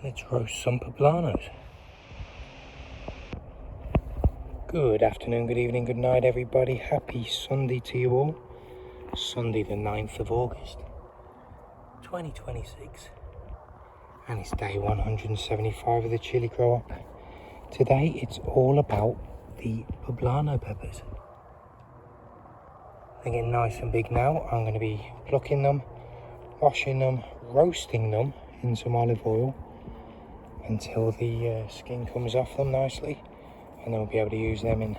Let's roast some poblanos. Good afternoon, good evening, good night everybody. Happy Sunday to you all. Sunday the 9th of August 2026. And it's day 175 of the chili grow up. Today it's all about the poblano peppers. They're getting nice and big now. I'm going to be plucking them, washing them, roasting them in some olive oil until the skin comes off them nicely, and then we'll be able to use them in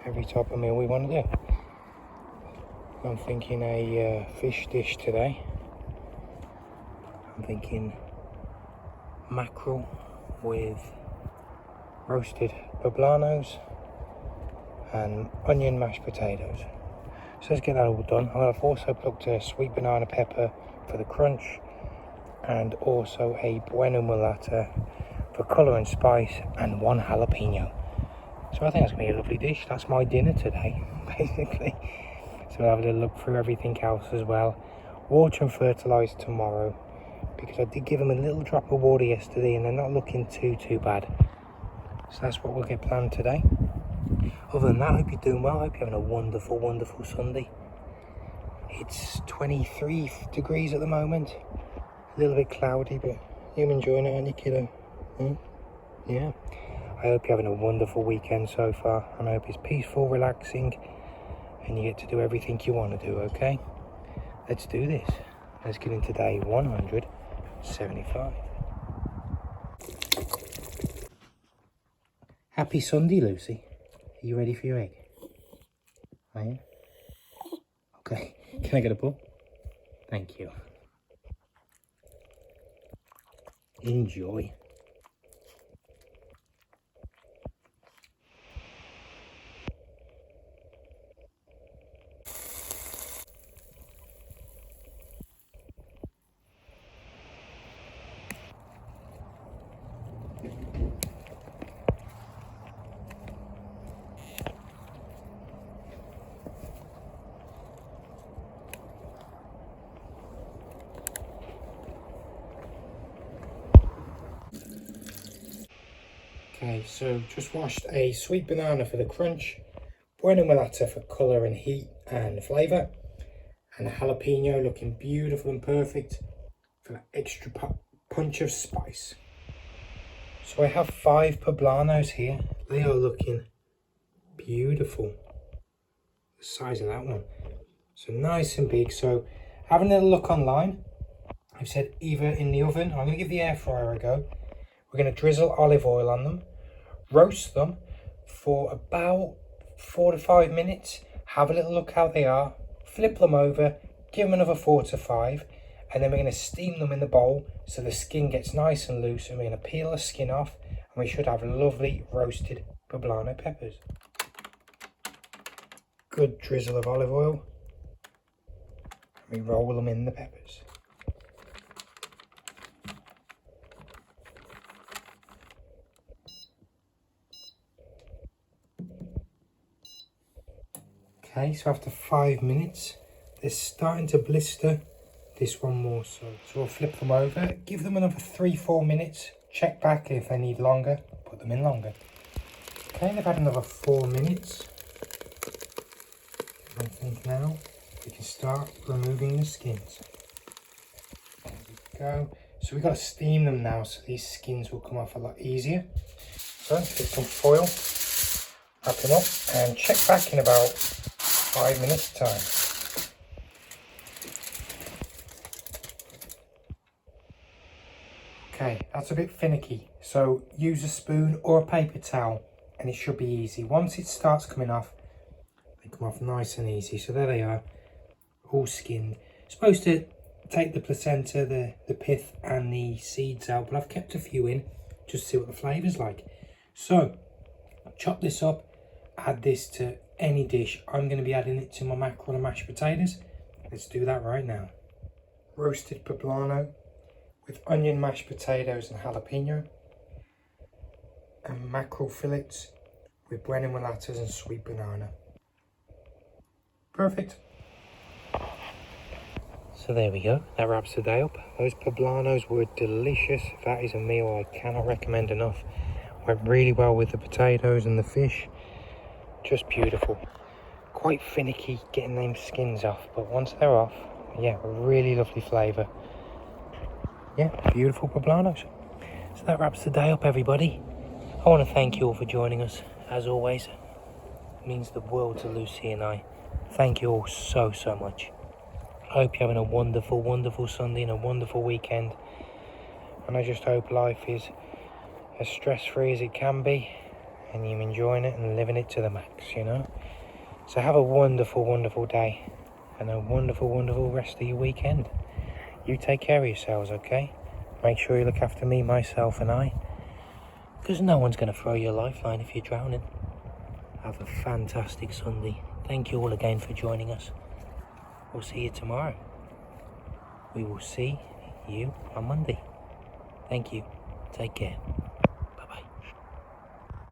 every type of meal we want to do. I'm thinking a fish dish today. I'm thinking mackerel with roasted poblanos and onion mashed potatoes. So let's get that all done. I've also plucked a sweet banana pepper for the crunch, and also a Buena Mulata for colour and spice, and one jalapeno. So I think that's going to be a lovely dish. That's my dinner today, basically. So we'll have a little look through everything else as well. Water and fertilise tomorrow, because I did give them a little drop of water yesterday and they're not looking too bad. So that's what we'll get planned today. Other than that, I hope you're doing well. I hope you're having a wonderful Sunday. It's 23 degrees at the moment. A little bit cloudy, but you're enjoying it, aren't you, kiddo? Yeah. I hope you're having a wonderful weekend so far, and I hope it's peaceful, relaxing, and you get to do everything you want to do, okay? Let's do this. Let's get into day 175. Happy Sunday, Lucy. Are you ready for your egg? Are you? Okay. Can I get a pull? Thank you. Enjoy. Okay, so just washed a sweet banana for the crunch, Buena Mulata for colour and heat and flavour, and a jalapeno looking beautiful and perfect for that extra punch of spice. So I have 5 poblanos here. They are looking beautiful. The size of that one. So nice and big. So having a little look online, I've said either in the oven, I'm going to give the air fryer a go. We're going to drizzle olive oil on them, roast them for about 4 to 5 minutes, have a little look how they are, flip them over, give them another 4 to 5, and then we're going to steam them in the bowl so the skin gets nice and loose, and we're going to peel the skin off, and we should have lovely roasted poblano peppers. Good drizzle of olive oil, and we roll them in the peppers. Okay, so after 5 minutes, they're starting to blister. This one more so. So we'll flip them over, give them another 3-4 minutes, check back if they need longer, put them in longer. Okay, they've had another 4 minutes. I think now we can start removing the skins. There we go. So we've got to steam them now so these skins will come off a lot easier. So let's get some foil, wrap them up, and check back in about 5 minutes time. Okay, that's a bit finicky, so use a spoon or a paper towel and it should be easy. Once it starts coming off, they come off nice and easy. So there they are, all skinned. Supposed to take the placenta, the pith and the seeds out, but I've kept a few in just to see what the flavour's like. So chop this up, add this to any dish. I'm going to be adding it to my mackerel and mashed potatoes. Let's do that right now. Roasted poblano with onion mashed potatoes and jalapeno, and mackerel fillets with Buena Mulatas and sweet banana. Perfect. So there we go, that wraps the day up. Those poblanos were delicious. That is a meal I cannot recommend enough. Went really well with the potatoes and the fish. Just beautiful. Quite finicky getting them skins off, but once they're off, yeah, really lovely flavour. Yeah, beautiful poblanos. So that wraps the day up, everybody. I want to thank you all for joining us, as always. It means the world to Lucy and I. Thank you all so much. I hope you're having a wonderful, wonderful Sunday and a wonderful weekend. And I just hope life is as stress-free as it can be, and you're enjoying it and living it to the max, you know? So have a wonderful, wonderful day, and a wonderful, wonderful rest of your weekend. You take care of yourselves, okay? Make sure you look after me, myself, and I, because no one's going to throw you a lifeline if you're drowning. Have a fantastic Sunday. Thank you all again for joining us. We'll see you tomorrow. We will see you on Monday. Thank you. Take care.